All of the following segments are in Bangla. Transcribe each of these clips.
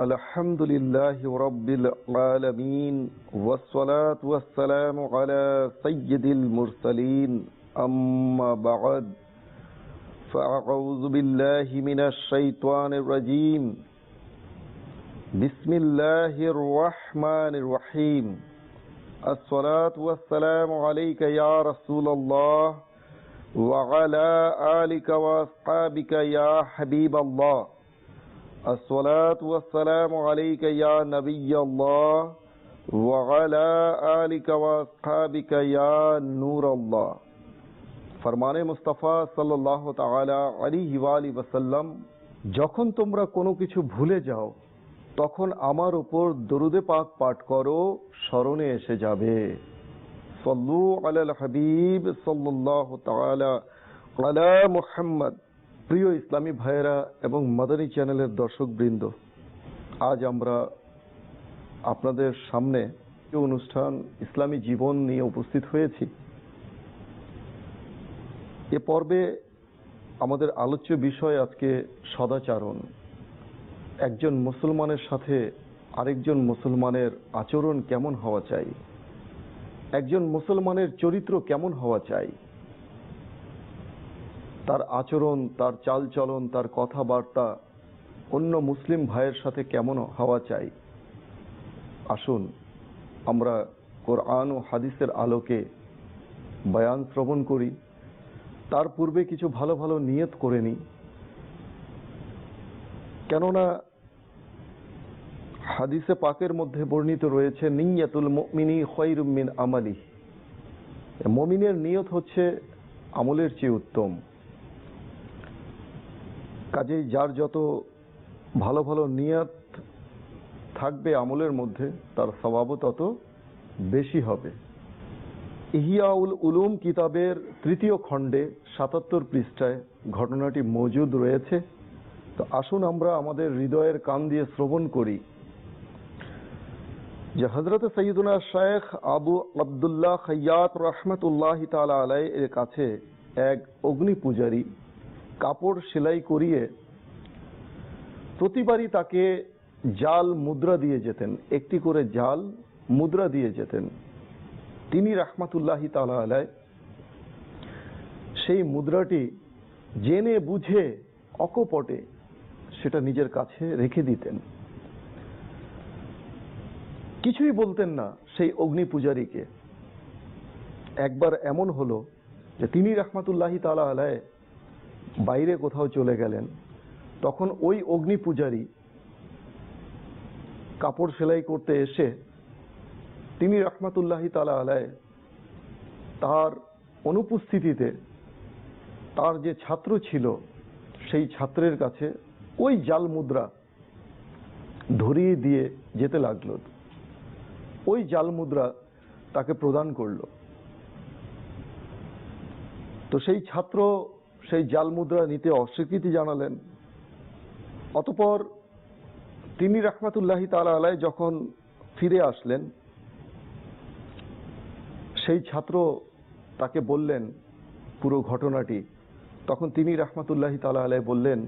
আলহামদুলিল্লাহি রাব্বিল আলামিন ওয়াসসালাতু ওয়াসসালামু আলা সাইয়্যিদিল মুরসালিন আম্মা বা'দ ফাআউযু বিল্লাহি মিনাশ শাইতানির রাজীম বিসমিল্লাহির রাহমানির রহিম আসসালাতু ওয়াসসালামু আলাইকা ইয়া রাসূলুল্লাহ ওয়া আলা আলিকা ওয়া আসহাবিকা ইয়া হাবিবাল্লাহ الصلاة والسلام عليك يا نبي الله وعلى آلك وأصحابك يا نور الله ফরমানে মুস্তাফা সাল্লাল্লাহু তাআলা আলাইহি ওয়া আলিহি ওয়াসাল্লাম, যখন তোমরা কোনো কিছু ভুলে যাও তখন আমার উপর দরুদে পাক পাঠ করো, স্মরণে এসে যাবে। সাল্লু আলাল হাবিব সাল্লাল্লাহু তাআলা আলা মুহাম্মদ। প্রিয় ইসলামী ভাইয়েরা এবং মাদানী চ্যানেলের দর্শকবৃন্দ, আজ আমরা আপনাদের সামনে অনুষ্ঠান ইসলামী জীবন নিয়ে উপস্থিত হয়েছি। এ পর্বে আমাদের আলোচ্য বিষয় আজকে সদাচরণ। একজন মুসলমানের সাথে আরেকজন মুসলমানের আচরণ কেমন হওয়া চাই, একজন মুসলমানের চরিত্র কেমন হওয়া চাই, তার আচরণ, তার চালচলন, তার কথাবার্তা অন্য মুসলিম ভাইয়ের সাথে কেমন হওয়া চাই। আসুন আমরা কোরআন ও হাদিসের আলোকে বয়ান শ্রবণ করি। তার পূর্বে কিছু ভালো ভালো নিয়ত করে নিই, কেননা হাদিসে পাকের মধ্যে বর্ণিত রয়েছে নিয়াতুল মুমিনি খায়রুম মিন আমালিহি। মুমিনের নিয়ত হচ্ছে আমলের চেয়ে উত্তম। কাজেই যার যত ভালো ভালো নিয়ত থাকবে আমলের মধ্যে, তার সওয়াবও তত বেশি হবে। ইহইয়াউল উলুম কিতাবের ৩য় খণ্ডে ৭৭ পৃষ্ঠায় ঘটনাটি মজুদ রয়েছে। তো আসুন আমরা আমাদের হৃদয়ের কান দিয়ে শ্রবণ করি যে হযরত সাইয়্যিদুনা শাইখ আবু আব্দুল্লাহ খাইয়াত রাহমাতুল্লাহি তাআলা আলাইহি এর কাছে এক অগ্নি পূজারী কাপড় সেলাই করিয়ে প্রতিবারই তাকে জাল মুদ্রা দিয়ে যেতেন, একটি করে জাল মুদ্রা দিয়ে যেতেন। তিনি রাহমাতুল্লাহি তাআলা আলাইহি সেই মুদ্রাটি জেনে বুঝে অকপটে সেটা নিজের কাছে রেখে দিতেন, কিছুই বলতেন না সেই অগ্নি পূজারীকে। একবার এমন হলো যে তিনি রাহমাতুল্লাহি তাআলা আলাইহি বাইরে কোথাও চলে গেলেন, তখন ওই অগ্নি পূজারী কাপড় সেলাই করতে এসে তিনি রাহমাতুল্লাহি তাআলা আলাইহি তার অনুপস্থিতিতে তার যে ছাত্র ছিল সেই ছাত্রের কাছে ওই জাল মুদ্রা ধরিয়ে দিয়ে যেতে লাগলো। ওই জাল মুদ্রা তাকে প্রদান করলো। তো সেই ছাত্র সেই জাল মুদ্রা নিতে অস্বীকৃতি জানালেন। অতঃপর তিনি রাহমাতুল্লাহি তাআলা আলাইহি যখন ফিরে আসলেন, সেই ছাত্র তাকে বললেন পুরো ঘটনাটি। তখন তিনি রাহমাতুল্লাহি তাআলা আলাইহি বললেন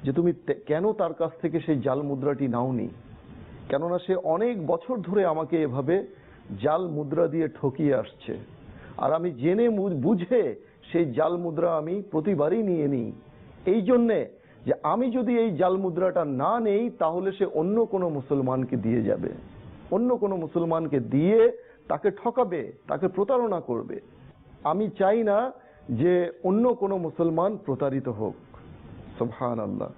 যে তুমি কেন তার কাছ থেকে সেই জাল মুদ্রাটি নাওনি, কেননা সে অনেক বছর ধরে আমাকে এভাবে জাল মুদ্রা দিয়ে ঠকিয়ে আসছে, আর আমি জেনে বুঝে সেই জাল মুদ্রা আমি প্রতিবারই নিয়ে নিই, এই জন্যে যে আমি যদি এই জাল মুদ্রাটা না নেই তাহলে সে অন্য কোনো মুসলমানকে দিয়ে যাবে, অন্য কোনো মুসলমানকে দিয়ে তাকে ঠকাবে, তাকে প্রতারণা করবে। আমি চাই না যে অন্য কোনো মুসলমান প্রতারিত হোক। সুবহানাল্লাহ।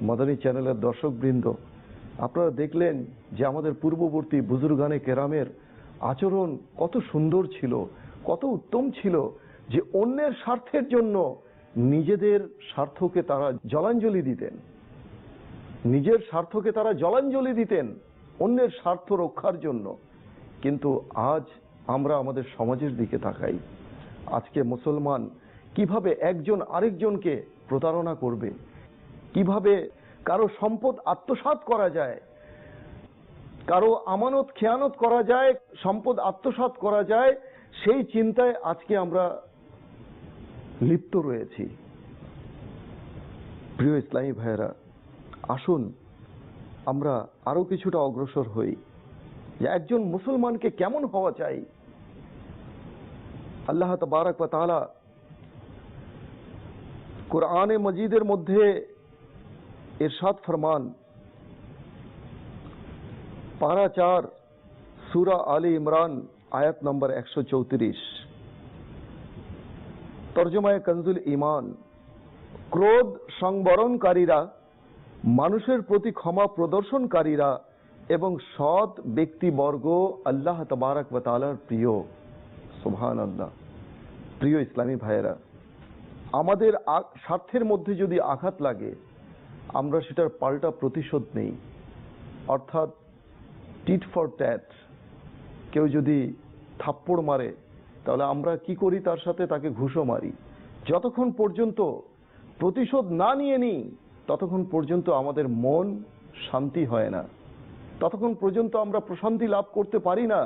মাদানী চ্যানেলের দর্শকবৃন্দ, আপনারা দেখলেন যে আমাদের পূর্ববর্তী বুজুর্গানে কেরামের আচরণ কত সুন্দর ছিল, কত উত্তম ছিল, যে অন্যের স্বার্থের জন্য নিজেদের স্বার্থকে তারা জলাঞ্জলি দিতেন, নিজের স্বার্থকে তারা জলাঞ্জলি দিতেন অন্যের স্বার্থ রক্ষার জন্য। কিন্তু আজ আমরা আমাদের সমাজের দিকে তাকাই, আজকে মুসলমান কিভাবে একজন আরেকজনকে প্রতারণা করবে, কিভাবে কারো সম্পদ আত্মসাৎ করা যায়, কারো আমানত খেয়ানত করা যায়, সম্পদ আত্মসাৎ করা যায়, সেই চিন্তায় আজকে আমরা লিপ্ত রয়েছি। প্রিয় ইসলামী ভাইয়েরা, আসুন আমরা আরো কিছুটা অগ্রসর হই যে একজন মুসলমানকে কেমন হওয়া চাই। আল্লাহ তাবারক ওয়া তাআলা কুরআনে মজিদের মধ্যে ইরশাদ ফরমান, পারা 4 সূরা আলী ইমরান আয়াত নম্বর 134, তরজমায়ে কনজুল ঈমান, ক্রোধ সংবরণকারীরা, মানুষের প্রতি ক্ষমা প্রদর্শনকারীরা এবং সৎ ব্যক্তিবর্গ আল্লাহ তাবারক ওয়া তাআলার প্রিয়। সুবহানাল্লাহ। প্রিয় ইসলামী ভাইয়েরা, আমাদের স্বার্থের মধ্যে যদি আঘাত লাগে আমরা সেটার পাল্টা প্রতিশোধ নেই, অর্থাৎ টিট ফর ট্যাট। কেউ যদি থাপ্পড় মারে তাহলে আমরা কি করি, তার সাথে তাকে ঘুষও মারি। যতক্ষণ পর্যন্ত প্রতিশোধ না নিয়ে নিই ততক্ষণ পর্যন্ত আমাদের মন শান্তি হয় না, ততক্ষণ পর্যন্ত আমরা প্রশান্তি লাভ করতে পারি না,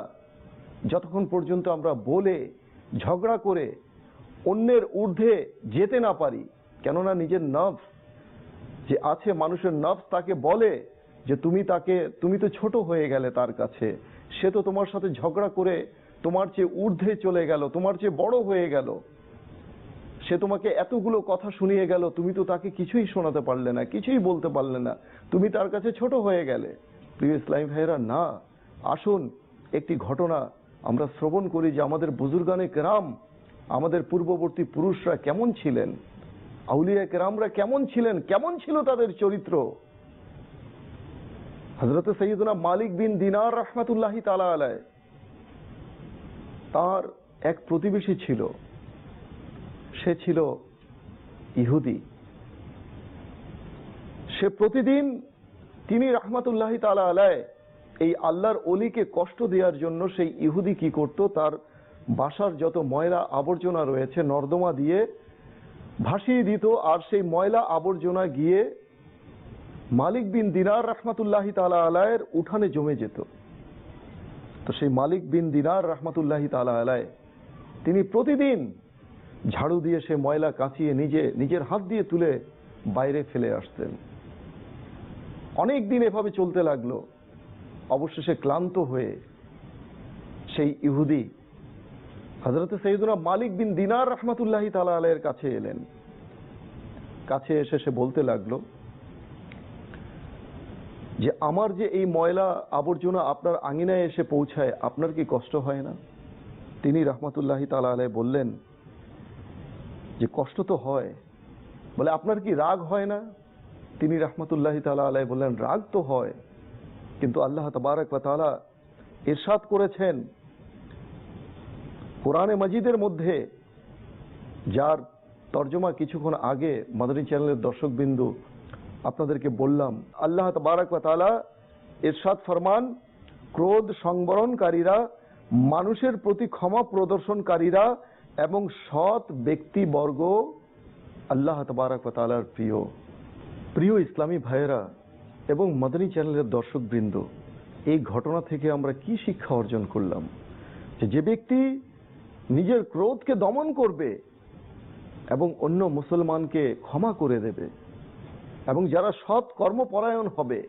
যতক্ষণ পর্যন্ত আমরা বলে ঝগড়া করে অন্যের ঊর্ধ্বে যেতে না পারি। কেননা নিজের নফস যে আছে, মানুষের নফস তাকে বলে যে তুমি তো ছোট হয়ে গেলে তার কাছে, সে তো তোমার সাথে ঝগড়া করে তোমার চেয়ে ঊর্ধ্বে চলে গেল, তোমার চেয়ে বড় হয়ে গেল, সে তোমাকে এতগুলো কথা শুনিয়ে গেল, তুমি তো তাকে কিছুই শোনাতে পারলে না, কিছুই বলতে পারলে না, তুমি তার কাছে ছোট হয়ে গেলে। প্রিয় ইসলামী ভাইয়েরা, না, আসুন একটি ঘটনা আমরা শ্রবণ করি যে আমাদের বুজুর্গানে কেরাম, আমাদের পূর্ববর্তী পুরুষরা কেমন ছিলেন, আউলিয়া কেরামরা কেমন ছিলেন, কেমন ছিল তাদের চরিত্র। হযরত সৈয়দনা মালিক বিন দিনার রাহমাতুল্লাহি তাআলা আলাইহি, তার এক প্রতিবেশী ছিল, সে ছিল ইহুদি। সে প্রতিদিন তিনি রাহমাতুল্লাহি তাআলা আলাইহি এই আল্লাহর ওলিকে কষ্ট দেওয়ার জন্য সেই ইহুদি কি করত, তার বাসার যত ময়লা আবর্জনা রয়েছে নর্দমা দিয়ে ভাসিয়ে দিত, আর সেই ময়লা আবর্জনা গিয়ে মালিক বিন দিনার রাহমাতুল্লাহি তাআলা আলাইহির উঠানে জমে যেত। তো সেই মালিক বিন দিনার রাহমাতুল্লাহি তাআলা আলাইহি তিনি প্রতিদিন ঝাড়ু দিয়ে সে ময়লা কাচিয়ে নিজের হাত দিয়ে তুলে বাইরে ফেলে আসতেন। অনেক দিন এভাবে চলতে লাগলো। অবশেষে ক্লান্ত হয়ে সেই ইহুদি হযরত সৈয়দনা মালিক বিন দিনার রাহমাতুল্লাহি তাআলা আলাইহির কাছে এলেন। কাছে এসে সে বলতে লাগলো যে আমার যে এই ময়লা আবর্জনা আপনার আঙিনায় এসে পৌঁছায়, আপনার কি কষ্ট হয় না? তিনি রাহমাতুল্লাহি তাআলা আলাইহি বললেন যে কষ্ট তো হয়। বলে আপনার কি রাগ হয় না? তিনি রাহমাতুল্লাহি তাআলা আলাইহি বললেন রাগ তো হয়, কিন্তু আল্লাহ তাবারক ওয়া তাআলা ইরশাদ করেছেন কোরআনে মাজিদের মধ্যে, যার তর্জমা কিছুক্ষণ আগে মাদানী চ্যানেলের দর্শকবিন্দু আপনাদেরকে বললাম। আল্লাহ তাবারক ওয়া তাআলা ইরশাদ ফরমান, ক্রোধ সংবরণকারীরা, মানুষের প্রতি ক্ষমা প্রদর্শনকারীরা এবং সৎ ব্যক্তিবর্গ আল্লাহ তাবারক ওয়া তাআলার প্রিয়। প্রিয় ইসলামী ভাইয়েরা এবং মাদানী চ্যানেলের দর্শকবৃন্দ, এই ঘটনা থেকে আমরা কি শিক্ষা অর্জন করলাম? যে ব্যক্তি নিজের ক্রোধকে দমন করবে এবং অন্য মুসলমানকে ক্ষমা করে দেবে এবং যারা সৎ কর্মপরায়ণ হবে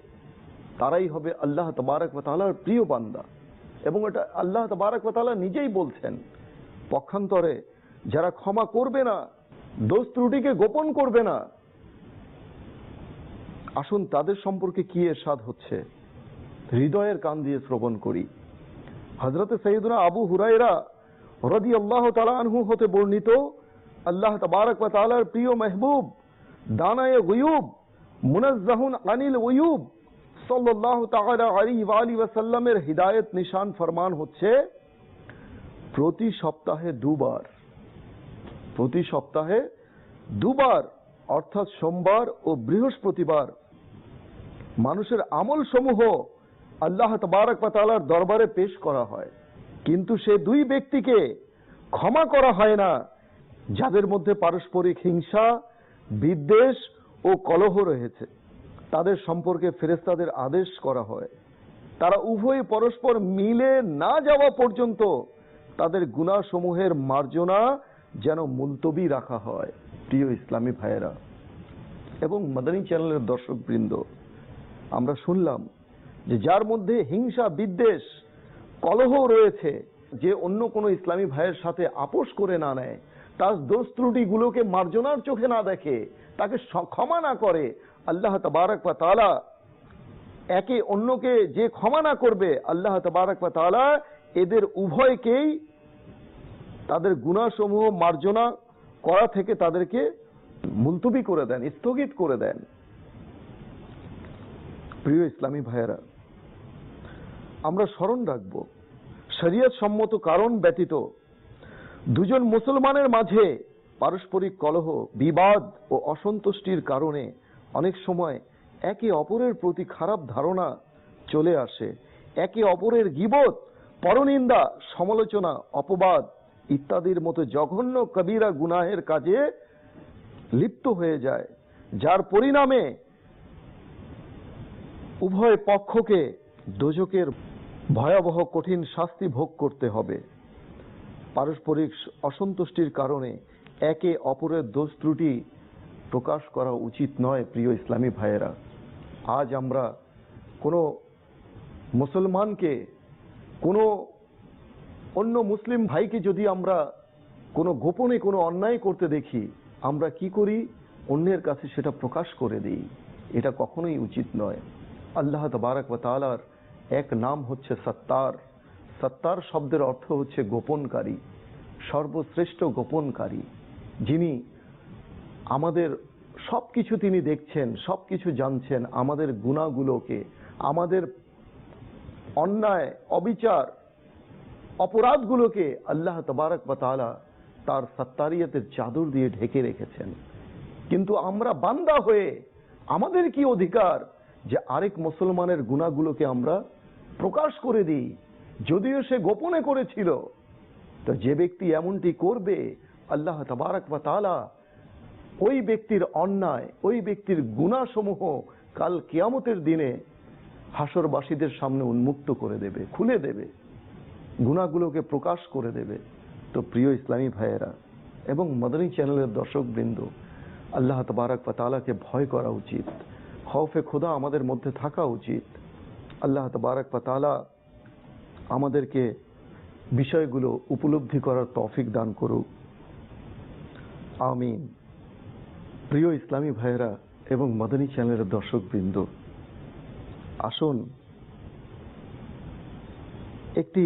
তারাই হবে আল্লাহ তাবারক ওয়া তাআলার প্রিয় বান্দা। এবং এটা আল্লাহ তাবারক ওয়া তাআলা নিজেই বলছেন। পক্ষান্তরে যারা ক্ষমা করবে না, দোষ ত্রুটিকে গোপন করবে না, আসুন তাদের সম্পর্কে কি ইরশাদ হচ্ছে হৃদয়ের কান দিয়ে শ্রবণ করি। হযরত সৈয়দনা আবু হুরায়রা রাদিয়াল্লাহু তাআলা আনহু হতে বর্ণিত, আল্লাহ তাবারক ওয়া তাআলার প্রিয় মেহবুব, দানায়ে গুয়ুব, মুনাজ্জাহুন আনিল উয়ুব সাল্লাল্লাহু তাআলা আলাইহি ওয়া আলিহি ওয়াসাল্লামের হিদায়াত নিশান ফরমান হচ্ছে, প্রতি সপ্তাহে দুবার অর্থাৎ সোমবার ও বৃহস্পতিবার মানুষের আমল সমূহ আল্লাহ তাবারক ওয়া তাআলার দরবারে পেশ করা হয়, কিন্তু সে দুই ব্যক্তিকে ক্ষমা করা হয় না যাদের মধ্যে পারস্পরিক হিংসা, বিদ্বেষ ও কলহ রয়েছে। তাদের সম্পর্কে ফেরেশতাদের আদেশ করা হয় তারা উভয়ে পরস্পর মিলে না যাওয়া পর্যন্ত তাদের গুনাহ সমূহের মার্জনা যেন মুলতবি রাখা হয়। প্রিয় ইসলামী ভাইয়েরা এবং মাদানী চ্যানেলের দর্শকবৃন্দ, আমরা শুনলাম যে যার মধ্যে হিংসা বিদ্বেষ কলহ রয়েছে, যে অন্য কোনো ইসলামী ভাইয়ের সাথে আপোষ করে না নেয়, তার দোষ ত্রুটিগুলোকে মার্জনার চোখে না দেখে, তাকে ক্ষমা না করে, আল্লাহ তাবারক ওয়া তাআলা একে অন্যকে যে ক্ষমা না করবে, আল্লাহ তাবারক ওয়া তাআলা এদের উভয়কেই তাদের গুনাহসমূহ মার্জনা করা থেকে তাদেরকে মুলতবি করে দেন, স্থগিত করে দেন। প্রিয় ইসলামী ভাইয়েরা, আমরা স্মরণ রাখবো, শরীয়ত সম্মত কারণ ব্যতীত দুজন মুসলমানের মাঝে পারস্পরিক কলহ, বিবাদ ও অসন্তুষ্টির কারণে অনেক সময় একে অপরের প্রতি খারাপ ধারণা চলে আসে। একে অপরের গীবত, পরনিন্দা, সমালোচনা, অপবাদ ইত্যাদির মতো জঘন্য কবিরা গুনাহের কাজে লিপ্ত হয়ে যায়, যার পরিণামে উভয় পক্ষকে দোজখের ভয়াবহ কঠিন শাস্তি ভোগ করতে হবে। পারস্পরিক অসন্তুষ্টির কারণে একে অপরের দোষ ত্রুটি প্রকাশ করা উচিত নয়। প্রিয় ইসলামী ভাইয়েরা, আজ আমরা কোনো মুসলমানকে, কোনো অন্য মুসলিম ভাইকে যদি আমরা কোনো গোপনে কোনো অন্যায় করতে দেখি, আমরা কি করি? অন্যের কাছে সেটা প্রকাশ করে দিই। এটা কখনোই উচিত নয়। আল্লাহ তাবারক ওয়া তাআলার এক নাম হচ্ছে সত্তার। সত্তার শব্দের অর্থ হচ্ছে গোপনকারী, সর্বশ্রেষ্ঠ গোপনকারী, যিনি আমাদের সবকিছু তিনি দেখছেন, সবকিছু জানছেন। আমাদের গুনাহগুলোকে, আমাদের অন্যায়, অবিচার, অপরাধগুলোকে আল্লাহ তাবারক ওয়া তাআলা তার সত্তারিয়তের চাদর দিয়ে ঢেকে রেখেছেন। কিন্তু আমরা বান্দা হয়ে আমাদের কি অধিকার যে আরেক মুসলমানের গুনাহগুলোকে আমরা প্রকাশ করে দিই, যদিও সে গোপনে করেছিল? তো যে ব্যক্তি এমনটি করবে, আল্লাহ তাবারক ওয়া তাআলা ওই ব্যক্তির অন্যায়, ওই ব্যক্তির গুনাহসমূহ কাল কিয়ামতের দিনে হাসরবাসীদের সামনে উন্মুক্ত করে দেবে, খুলে দেবে, গুনাহগুলোকে প্রকাশ করে দেবে। তো প্রিয় ইসলামী ভাইয়েরা এবং মাদানী চ্যানেলের দর্শকবৃন্দ, আল্লাহ তাবারক ওয়া তাআলাকে ভয় করা উচিত, খৌফে খোদা আমাদের মধ্যে থাকা উচিত। আল্লাহ তাবারক ওয়া তাআলা আমাদেরকে বিষয়গুলো উপলব্ধি করার তৌফিক দান করুক, আমিন। প্রিয় ইসলামী ভাইয়েরা এবং মাদানী চ্যানেলের দর্শকবৃন্দ, আসুন একটি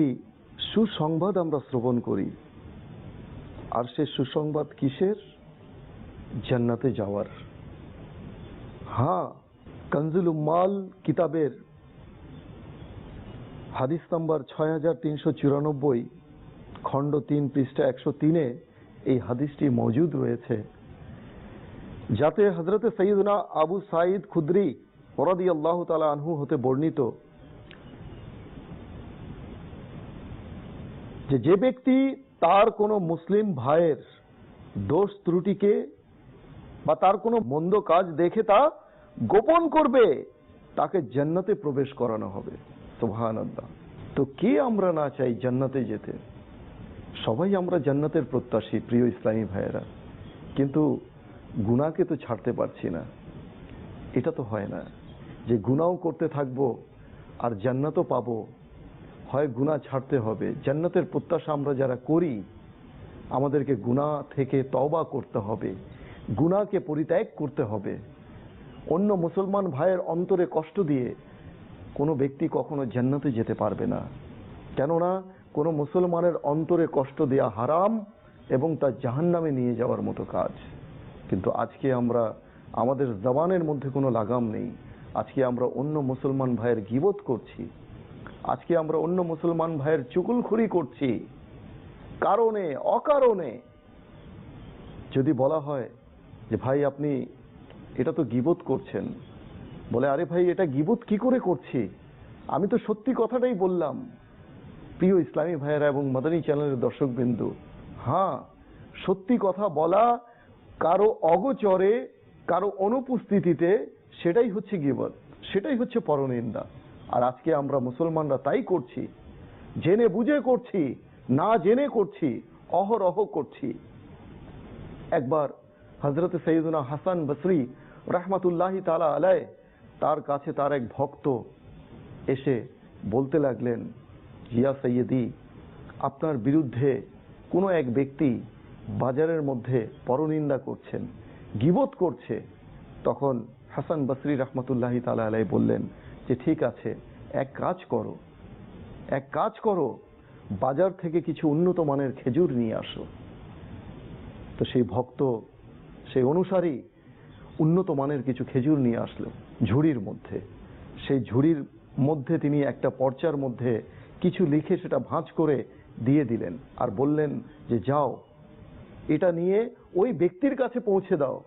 সুসংবাদ আমরা শ্রবণ করি। আর সে সুসংবাদ কিসের? জান্নাতে যাওয়ার। হ্যাঁ, কানজুল উম্মাল কিতাবের হাদিস নাম্বার 6394, খণ্ড 3, পৃষ্ঠা 103-এ এই হাদিসটি মজুদ রয়েছে, যাতে হযরতে সাইয়্যিদুনা আবু সাঈদ খুদরি রাদিয়াল্লাহু তাআলা আনহু হতে বর্ণিত যে ব্যক্তি তার কোনো মুসলিম ভাইয়ের দোষ ত্রুটিকে বা তার কোনো মন্দ কাজ দেখে তা গোপন করবে, তাকে জান্নাতে প্রবেশ করানো হবে। সুবহানাল্লাহ। তো কে আমরা না চাই জান্নাতে যেতে? সবাই আমরা জান্নাতের প্রত্যাশী, প্রিয় ইসলামী ভাইয়েরা। কিন্তু গুনাহকে তো ছাড়তে পারছি না। এটা তো হয় না যে গুনাহও করতে থাকবো আর জান্নাতও পাবো। হয় গুনাহ ছাড়তে হবে। জান্নাতের প্রত্যাশা আমরা যারা করি, আমাদেরকে গুনাহ থেকে তওবা করতে হবে, গুনাহকে পরিত্যাগ করতে হবে। অন্য মুসলমান ভাইয়ের অন্তরে কষ্ট দিয়ে কোনো ব্যক্তি কখনো জান্নাতে যেতে পারবে না। কেননা কোনো মুসলমানের অন্তরে কষ্ট দেয়া হারাম এবং তা জাহান্নামে নিয়ে যাওয়ার মতো কাজ। কিন্তু আজকে আমরা, আমাদের জবানের মধ্যে কোনো লাগাম নেই। আজকে আমরা অন্য মুসলমান ভাইয়ের গীবত করছি, আজকে আমরা অন্য মুসলমান ভাইয়ের চুগলখড়ি করছি কারণে অকারণে। যদি বলা হয় যে ভাই আপনি এটা তো গীবত করছেন, বলে আরে ভাই এটা গীবত কি করে করছি, আমি তো সত্যি কথাটাই বললাম। প্রিয় ইসলামী ভাইয়েরা এবং মাদানী চ্যানেলের দর্শকবৃন্দ, হ্যাঁ, সত্যি কথা বলা কারো অগোচরে, কারো অনুপস্থিতিতে, সেটাই হচ্ছে গীবত, সেটাই হচ্ছে পরনিন্দা। আর আজকে আমরা মুসলমানরা তাই করছি, জেনে বুঝে করছি, না জেনে করছি, অহরহ করছি। একবার হযরত সৈয়দনা হাসান বসরি রাহমাতুল্লাহি তাআলা আলাইহি তার কাছে তার এক ভক্ত এসে বলতে লাগলেন, ইয়া সৈয়দি, আপনার বিরুদ্ধে কোনো এক ব্যক্তি বাজারের মধ্যে পরনিন্দা করছেন, গীবত করছে। তখন হাসান বসরি রহমতুল্লাহি তাআলা আলাইহি বললেন যে ঠিক আছে, এক কাজ করো, বাজার থেকে কিছু উন্নত মানের খেজুর নিয়ে আসো। তো সেই ভক্ত, সেই অনুসারী উন্নত মানের কিছু খেজুর নিয়ে আসলো ঝুড়ির মধ্যে। সেই ঝুড়ির মধ্যে তিনি একটা পর্চার মধ্যে কিছু লিখে সেটা ভাঁজ করে দিয়ে দিলেন আর বললেন যে যাও, এটা নিয়ে ওই ব্যক্তির কাছে পৌঁছে দাও।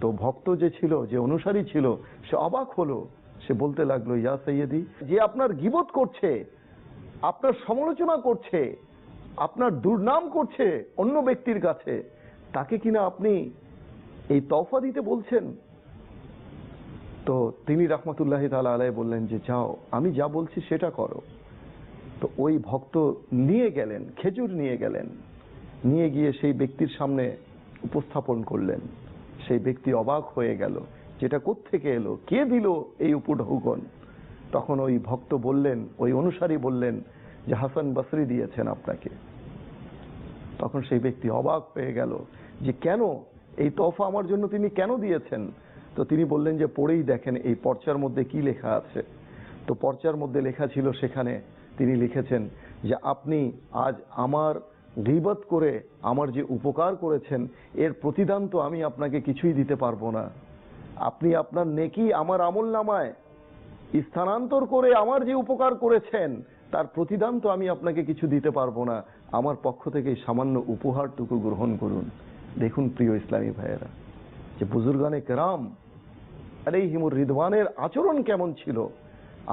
তো ভক্ত যে ছিল, যে অনুসারী ছিল, সে অবাক হলো। সে বলতে লাগলো, ইয়া সৈয়দি, যে আপনার গীবত করছে, আপনার সমালোচনা করছে, আপনার দুর্নাম করছে অন্য ব্যক্তির কাছে, তাকে কিনা আপনি এই তওফা দিতে বলছেন? তো তিনি রাহমাতুল্লাহি তাআলা আলাইহি বললেন যে যাও, আমি যা বলছি সেটা করো। তো ওই ভক্ত নিয়ে গেলেন, খেজুর নিয়ে গেলেন, নিয়ে গিয়ে সেই ব্যক্তির সামনে উপস্থাপন করলেন। সেই ব্যক্তি অবাক হয়ে গেল, যেটা কোত্থেকে এলো, কে দিল এই উপঢৌকন? তখন ওই ভক্ত বললেন, ওই অনুসারী বললেন যে হাসান বসরি দিয়েছেন আপনাকে। তখন সেই ব্যক্তি অবাক হয়ে গেল যে কেন, এই তোহফা আমার জন্য তিনি কেন দিয়েছেন? তো তিনি বললেন যে পড়েই দেখেন এই পর্চার মধ্যে কি লেখা আছে। তো পর্চার মধ্যে লেখা ছিল, সেখানে তিনি লিখেছেন যে আপনি আজ আমার গীবত করে আমার যে উপকার করেছেন, এর প্রতিদান তো আমি আপনাকে কিছুই দিতে পারবো না। আপনি আপনার নেকি আমার আমলনামায় স্থানান্তর করে আমার যে উপকার করেছেন, তার প্রতিদান তো আমি আপনাকে কিছু দিতে পারবো না। আমার পক্ষ থেকে সামান্য উপহারটুকু গ্রহণ করুন। দেখুন প্রিয় ইসলামী ভাইয়েরা, যে বুজুর্গানে কেরাম আলাইহিমুর রিদওয়ানের আচরণ কেমন ছিল,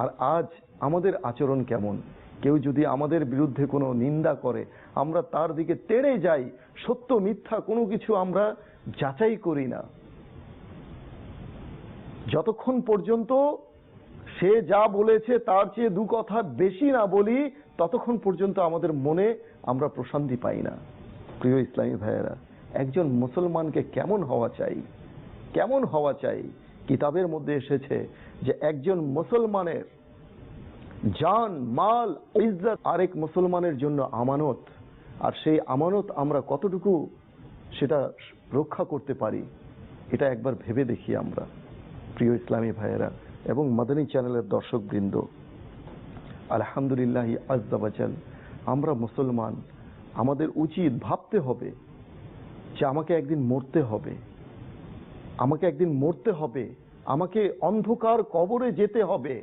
আর আজ আমাদের আচরণ কেমন। কেউ যদি আমাদের বিরুদ্ধে কোনো নিন্দা করে, আমরা তার দিকে তেড়ে যাই, সত্য মিথ্যা কোনো কিছু আমরা যাচাই করি না। যতক্ষণ পর্যন্ত সে যা বলেছে তার চেয়ে দু কথা বেশি না বলি, ততক্ষণ পর্যন্ত আমাদের মনে আমরা প্রশান্তি পাই না। প্রিয় ইসলামী ভাইয়েরা, একজন মুসলমানকে কেমন হওয়া চাই, কেমন হওয়া চাই? কিতাবের মধ্যে এসেছে যে একজন মুসলমানের জান, মাল, ইজ্জত আরেক মুসলমানের জন্য আমানত, আর সেই আমানত আমরা কতটুকু সেটা রক্ষা করতে পারি, এটা একবার ভেবে দেখি আমরা। প্রিয় ইসলামী ভাইয়েরা এবং মাদানী চ্যানেলের দর্শকবৃন্দ, আলহামদুলিল্লাহ আযজা ওয়াজাল, আমরা মুসলমান, আমাদের উচিত ভাবতে হবে যে আমাকে একদিন মরতে হবে, আমাকে একদিন মরতে হবে, আমাকে অন্ধকার কবরে যেতে হবে।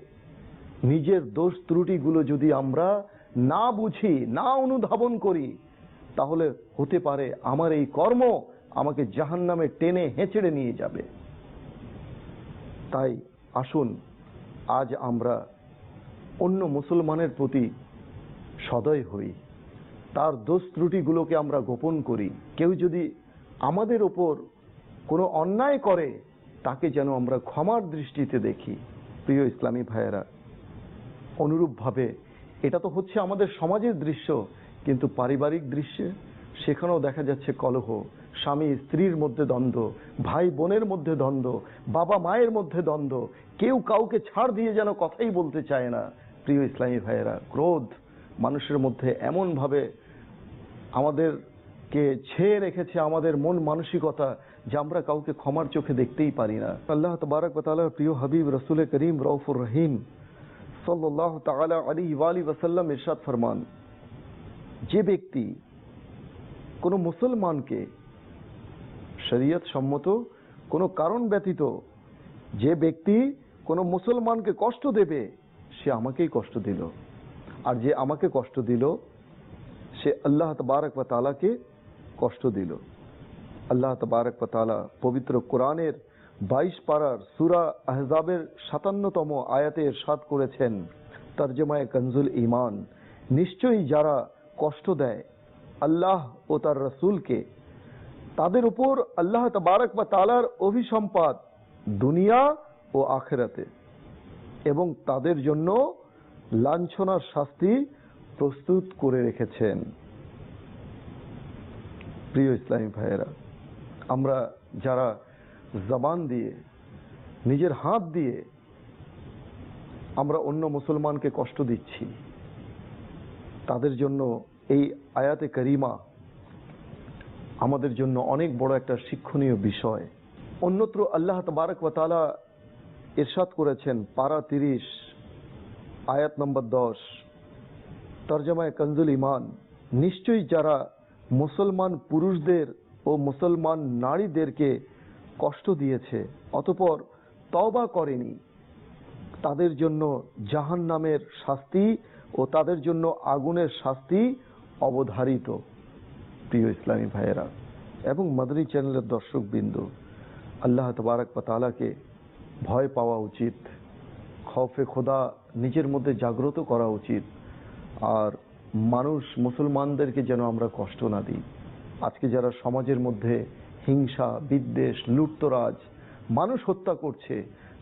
নিজের দোষ ত্রুটিগুলো যদি আমরা না বুঝি, না অনুধাবন করি, তাহলে হতে পারে আমার এই কর্ম আমাকে জাহান্নামে টেনে হেঁচড়ে নিয়ে যাবে। তাই আসুন আজ আমরা অন্য মুসলমানের প্রতি সদয় হই, তার দোষ ত্রুটিগুলোকে আমরা গোপন করি। কেউ যদি আমাদের ওপর কোনো অন্যায় করে, তাকে যেন আমরা ক্ষমার দৃষ্টিতে দেখি। প্রিয় ইসলামী ভাইয়েরা, অনুরূপভাবে এটা তো হচ্ছে আমাদের সমাজের দৃশ্য, কিন্তু পারিবারিক দৃশ্যে সেখানেও দেখা যাচ্ছে কলহ, স্বামী স্ত্রীর মধ্যে দ্বন্দ্ব, ভাই বোনের মধ্যে দ্বন্দ্ব, বাবা মায়ের মধ্যে দ্বন্দ্ব, কেউ কাউকে ছাড় দিয়ে যেন কথাই বলতে চায় না। প্রিয় ইসলামী ভাইয়েরা, ক্রোধ মানুষের মধ্যে এমনভাবে আমাদেরকে ছেয়ে রেখেছে, আমাদের মন মানসিকতা, যে আমরা কাউকে ক্ষমার চোখে দেখতেই পারি না। আল্লাহ তাবারক ওয়া তাআলার প্রিয় হাবিব রাসূল করিম রউফুর রহিম সাল্লাল্লাহু তাআলা আলাইহি ওয়া আলিহি ওয়াসাল্লাম ইরশাদ ফরমান, যে ব্যক্তি কোনো মুসলমানকে শরীয়ত সম্মত কোনো কারণ ব্যতীত, যে ব্যক্তি কোনো মুসলমানকে কষ্ট দেবে, সে আমাকেই কষ্ট দিল, আর যে আমাকে কষ্ট দিল সে আল্লাহ তাবারক ওয়া তাআলাকে কষ্ট দিল। আল্লাহ তাবারক ওয়া তাআলা পবিত্র কোরআনের 22 পারার সূরা আহজাবের 57তম আয়াতে ইরশাদ করেছেন, তরজমায়ে কনজুল ঈমান, নিশ্চয়ই যারা কষ্ট দেয় আল্লাহ ও তার রাসূলকে, তাদের উপর আল্লাহ তাবারক ওয়া তাআলার অভিসম্পাদ দুনিয়া ও আখিরাতে, এবং তাদের জন্য লাঞ্ছনার শাস্তি প্রস্তুত করে রেখেছেন। প্রিয় ইসলামী ভাইয়েরা, আমরা যারা জবান দিয়ে, নিজের হাত দিয়ে আমরা অন্য মুসলমানকে কষ্ট দিচ্ছি, তাদের জন্য এই আয়াতে কারিমা আমাদের জন্য অনেক বড় একটা শিক্ষণীয় বিষয়। অন্যত্র আল্লাহ তাবারক ওয়া তাআলা ইরশাদ করেছেন, পারা 30 আয়াত নম্বর 10, তরজমায়ে কনজুল ঈমান, নিশ্চয়ই যারা মুসলমান পুরুষদের ও মুসলমান নারীদেরকে কষ্ট দিয়েছে অতঃপর তওবা করেনি, তাদের জন্য জাহান্নামের শাস্তি ও তাদের জন্য আগুনের শাস্তি অবধারিত। প্রিয় ইসলামী ভাইয়েরা এবং মাদানী চ্যানেলের দর্শকবৃন্দ, আল্লাহ তাবারক ওয়া তাআলাকে ভয় পাওয়া উচিত, খৌফে খোদা নিজের মধ্যে জাগ্রত করা উচিত, আর মানুষ মুসলমানদেরকে যেন আমরা কষ্ট না দিই। আজকে যারা সমাজের মধ্যে হিংসা, বিদ্বেষ, লুটতরাজ, মানুষ হত্যা করছে,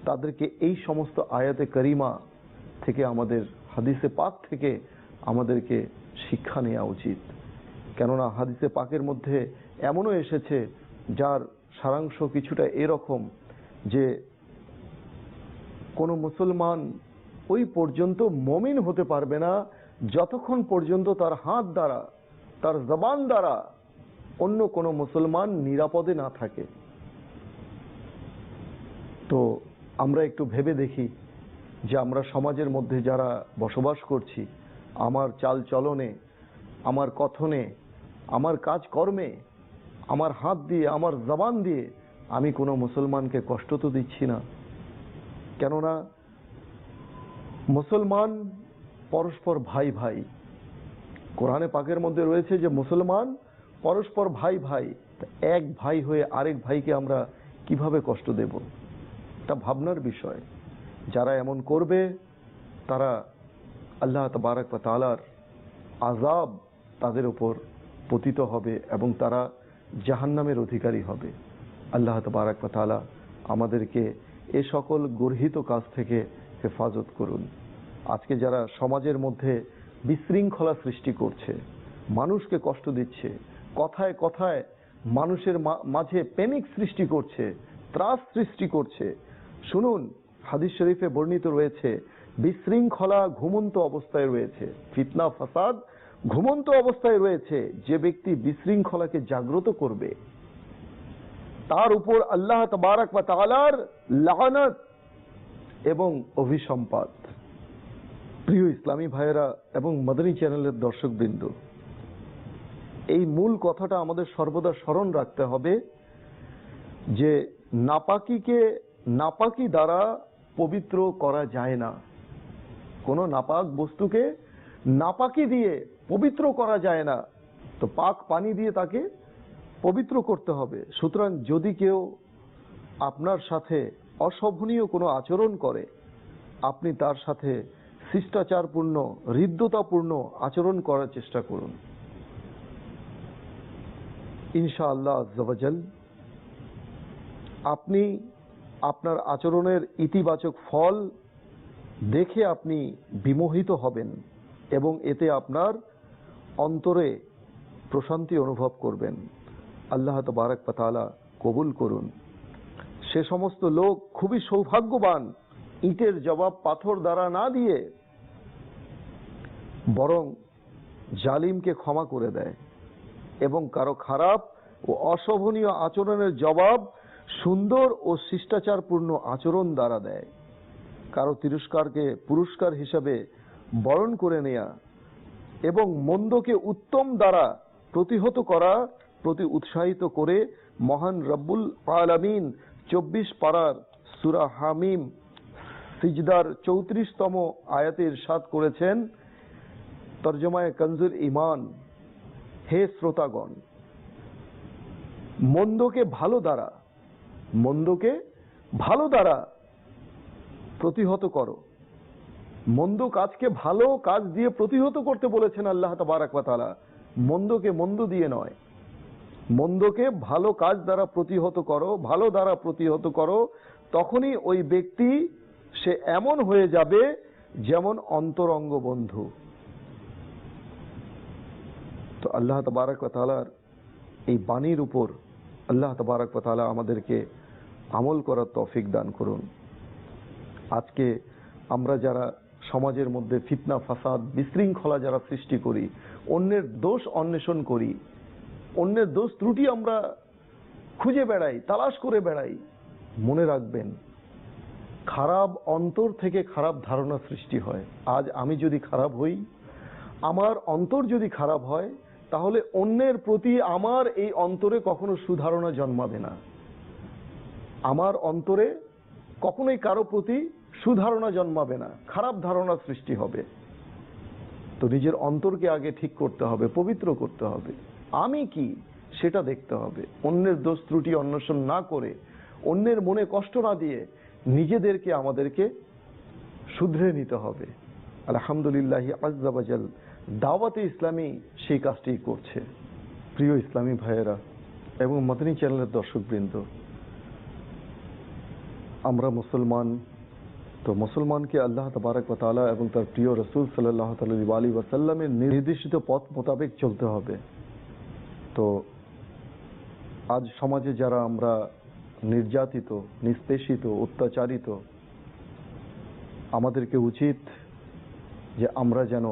তাদেরকে এই সমস্ত আয়াতে কারিমা থেকে, আমাদের হাদিসে পাক থেকে আমাদেরকে শিক্ষা নেওয়া উচিত। কেননা হাদিসে পাকের মধ্যে এমনও এসেছে যার সারাংশ কিছুটা এরকম যে কোনো মুসলমান ওই পর্যন্ত মুমিন হতে পারবে না যতক্ষণ পর্যন্ত তার হাত দ্বারা, তার জবান দ্বারা অন্য কোনো মুসলমান নিরাপদে না থাকে। তো আমরা একটু ভেবে দেখি যে আমরা সমাজের মধ্যে যারা বসবাস করছি, আমার চাল চলনে, আমার কথনে, আমার কাজকর্মে, আমার হাত দিয়ে, আমার জবান দিয়ে আমি কোনো মুসলমানকে কষ্ট তো দিচ্ছি না। কেননা মুসলমান পরস্পর ভাই ভাই। কোরআনে পাকের মধ্যে রয়েছে যে মুসলমান পরস্পর ভাই ভাই। এক ভাই হয়ে আরেক ভাইকে আমরা কিভাবে কষ্ট দেব? এটা ভাবনার বিষয়। যারা এমন করবে তারা আল্লাহ তাবারক ওয়া তাআলার আযাব তাদের উপর পতিত হবে এবং তারা জাহান্নামের অধিকারী হবে। আল্লাহ তাবারক ওয়া তাআলা আমাদেরকে এ সকল গর্হিত কাজ থেকে হেফাজত করুন। আজকে যারা সমাজের মধ্যে বিশৃঙ্খলা সৃষ্টি করছে, মানুষকে কষ্ট দিচ্ছে, কথায় কথায় মানুষের মাঝে প্যানিক সৃষ্টি করছে, ত্রাস সৃষ্টি করছে, শুনুন হাদিস শরীফে বর্ণিত রয়েছে বিশৃঙ্খলা ঘুমন্ত অবস্থায় রয়েছে, ফিতনা ফাসাদ ঘুমন্ত অবস্থায় রয়েছে। যে ব্যক্তি বিশৃঙ্খলাকে জাগ্রত করবে তার উপর আল্লাহ তাবারক ওয়া তাআলার লানত এবং অভিসম্পাত। প্রিয় ইসলামী ভাইয়েরা এবং মাদানী চ্যানেলের দর্শকবৃন্দ, এই মূল কথাটা আমাদের সর্বদা স্মরণ রাখতে হবে যে নাপাকিকে নাপাকি দ্বারা পবিত্র করা যায় না। কোনো নাপাক বস্তুকে নাপাকি দিয়ে পবিত্র করা যায় না, তো পাক পানি দিয়ে তাকে পবিত্র করতে হবে। সুতরাং যদি কেউ আপনার সাথে অশোভনীয় কোনো আচরণ করে, আপনি তার সাথে শিষ্টাচারপূর্ণ, হৃদ্যতাপূর্ণ আচরণ করার চেষ্টা করুন। ইনশাআল্লাহ আজ্জা ওয়া জাল আপনি আপনার আচরণের ইতিবাচক ফল দেখে আপনি বিমোহিত হবেন এবং এতে আপনার অন্তরে প্রশান্তি অনুভব করবেন। আল্লাহ তাবারক ওয়া তাআলা কবুল করুন। সে সমস্ত লোক খুবই সৌভাগ্যবান, ইটের জবাব পাথর দ্বারা না দিয়ে বরং জালিমকে ক্ষমা করে দেয় এবং কারো খারাপ ও অশোভনীয় আচরণের জবাব সুন্দর ও শিষ্টাচারপূর্ণ আচরণ দ্বারা দেয়। কারো তিরস্কারকে পুরস্কার হিসাবে বরণ করে নেয়া এবং মন্দকে উত্তম দ্বারা প্রতিহত করা প্রতি উৎসাহিত করে মহান রব্বুল আলামিন 24 পারার সূরা হামিম সিজদার 34তম আয়াতে ইরশাদ করেছেন, তরজমায়ে কনজুল ঈমান, হে শ্রোতাগণ, মন্দকে ভালো দ্বারা প্রতিহত করো। মন্দ কাজকে ভালো কাজ দিয়ে প্রতিহত করতে বলেছেন আল্লাহ তাবারক ওয়া তাআলা, মন্দকে মন্দ দিয়ে নয়। মন্দকে ভালো কাজ দ্বারা প্রতিহত করো, ভালো দ্বারা প্রতিহত করো, তখনই ওই ব্যক্তি সে এমন হয়ে যাবে যেমন অন্তরঙ্গ বন্ধু। তো আল্লাহ তাবারক ওয়া তাআলার এই বাণীর উপর আল্লাহ তাবারক ওয়া তাআলা আমাদেরকে আমল করার তৌফিক দান করুন। আজকে আমরা যারা সমাজের মধ্যে ফিতনা ফাসাদ বিশৃঙ্খলা যারা সৃষ্টি করি, অন্যের দোষ অন্বেষণ করি, অন্যের দোষ ত্রুটি আমরা খুঁজে বেড়াই, তালাশ করে বেড়াই, মনে রাখবেন খারাপ অন্তর থেকে খারাপ ধারণা সৃষ্টি হয়। আজ আমি যদি খারাপ হই, আমার অন্তর যদি খারাপ হয়, তাহলে অন্যের প্রতি আমার এই অন্তরে কখনো সুধারণা জন্মাবে না। আমার অন্তরে কখনোই কারো প্রতি সুধারণা জন্মাবে না, খারাপ ধারণা সৃষ্টি হবে। তো নিজের অন্তরকে আগে ঠিক করতে হবে, পবিত্র করতে হবে। আমি কি সেটা দেখতে হবে। অন্যের দোষ ত্রুটি অন্বেষণ না করে, অন্যের মনে কষ্ট না দিয়ে নিজেদেরকে আমাদেরকে শুধরে নিতে হবে। আলহামদুলিল্লাহ আজ্জা ওয়াজাল দাওয়াতে ইসলামী সেই কাজটি করছে। প্রিয় ইসলামী ভাইয়েরা এবং মদনী চ্যানেলের দর্শকবৃন্দ, আমরা মুসলমান, তো মুসলমানকে আল্লাহ তাবারক ওয়া তাআলা এবং তার প্রিয় রাসূল সাল্লাল্লাহু আলাইহি ওয়াসাল্লামের নির্দেশিত পথ মোতাবেক চলতে হবে। তো আজ সমাজে যারা আমরা নির্যাতিত, নিষ্পেষিত, অত্যাচারিত, আমাদেরকে উচিত যে আমরা যেন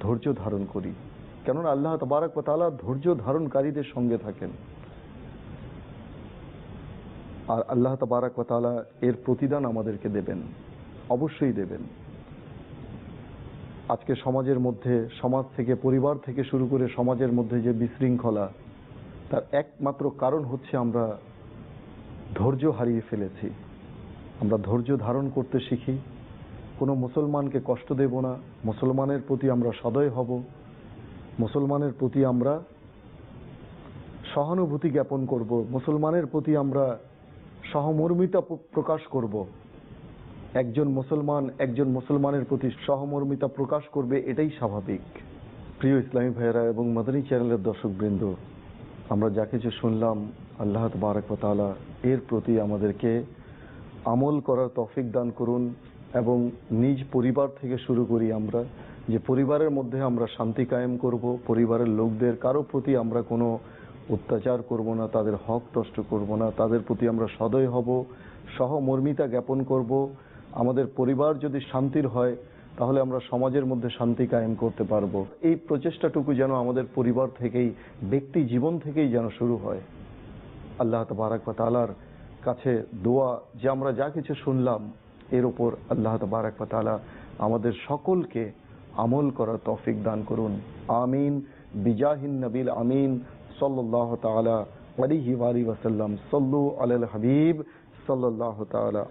ধৈর্য ধারণ করি। কেননা আল্লাহ তাবারক ওয়া তাআলা ধৈর্য ধারণকারীদের সঙ্গে থাকেন, আর আল্লাহ তাবারক ওয়া তাআলা এর প্রতিদান আমাদেরকে দেবেন, অবশ্যই দেবেন। আজকে সমাজের মধ্যে, সমাজ থেকে, পরিবার থেকে শুরু করে সমাজের মধ্যে যে বিশৃঙ্খলা, তার একমাত্র কারণ হচ্ছে আমরা ধৈর্য হারিয়ে ফেলেছি। আমরা ধৈর্য ধারণ করতে শিখি, কোনো মুসলমানকে কষ্ট দেব না, মুসলমানের প্রতি আমরা সদয় হব, মুসলমানের প্রতি আমরা সহানুভূতি জ্ঞাপন করব, মুসলমানের প্রতি আমরা সহমর্মিতা প্রকাশ করব। একজন মুসলমানের প্রতি সহমর্মিতা প্রকাশ করবে, এটাই স্বাভাবিক। প্রিয় ইসলামী ভাইয়েরা এবং মদনী চ্যানেলের দর্শকবৃন্দ, আমরা যা কিছু শুনলাম, আল্লাহ তাবারক ওয়া তাআলা এর প্রতি আমাদেরকে আমল করার তৌফিক দান করুন এবং নিজ পরিবার থেকে শুরু করি আমরা, যে পরিবারের মধ্যে আমরা শান্তি কায়েম করব, পরিবারের লোকদের কারো প্রতি আমরা কোনো অত্যাচার করব না, তাদের হক নষ্ট করব না, তাদের প্রতি আমরা সদয় হব, সহমর্মিতা জ্ঞাপন করব। আমাদের পরিবার যদি শান্তির হয়, তাহলে আমরা সমাজের মধ্যে শান্তি কায়েম করতে পারবো। এই প্রচেষ্টাটুকু যেন আমাদের পরিবার থেকেই, ব্যক্তি জীবন থেকেই যেন শুরু হয়। আল্লাহ তাবারক ওয়া তাআলার কাছে দোয়া যে আমরা যা কিছু শুনলাম, এর উপর আল্লাহ তাবারক ওয়া তাআলা আমাদের সকলকে আমল করার তৌফিক দান করুন। আমিন বিজাহিন নবীল আমিন সাল্লাল্লাহু তাআলা আলাইহি ওয়া আলিহি ওয়াসাল্লাম। সাল্লু আলাল হাবিব সাল্লাল্লাহু তাআলা।